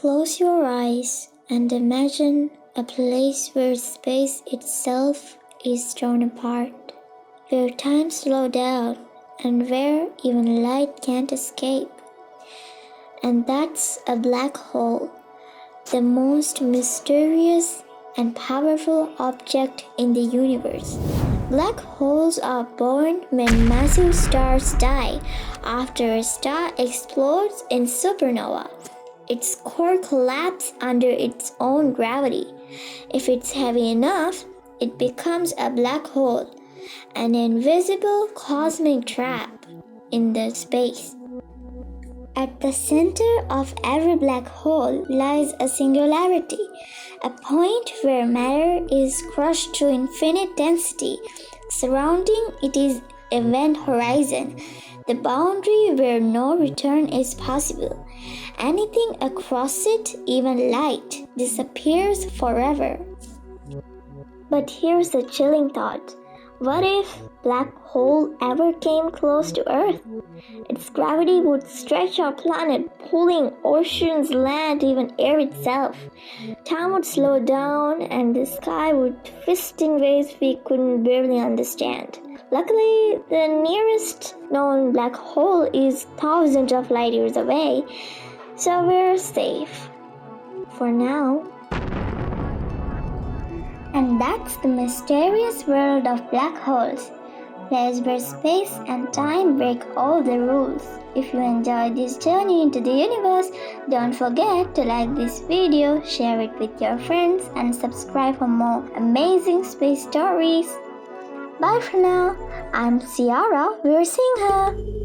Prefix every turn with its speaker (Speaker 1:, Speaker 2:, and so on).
Speaker 1: Close your eyes and imagine a place where space itself is torn apart, where time slows down and where even light can't escape. And that's a black hole, the most mysterious and powerful object in the universe. Black holes are born when massive stars die after a star explodes in supernova. Its core collapses under its own gravity. If it's heavy enough, it becomes a black hole, an invisible cosmic trap in the space. At the center of every black hole lies a singularity, a point where matter is crushed to infinite density. Surrounding it is event horizon, the boundary where no return is possible. Anything across it, even light, disappears forever. But here's a chilling thought. What if black hole ever came close to Earth? Its gravity would stretch our planet, pulling oceans, land, even air itself. Time would slow down and the sky would twist in ways we couldn't barely understand. Luckily, the nearest known black hole is thousands of light years away, so we're safe. For now. And that's the mysterious world of black holes, place where space and time break all the rules. If you enjoyed this journey into the universe, don't forget to like this video, share it with your friends, and subscribe for more amazing space stories. Bye for now. I'm Ciara, we're seeing her.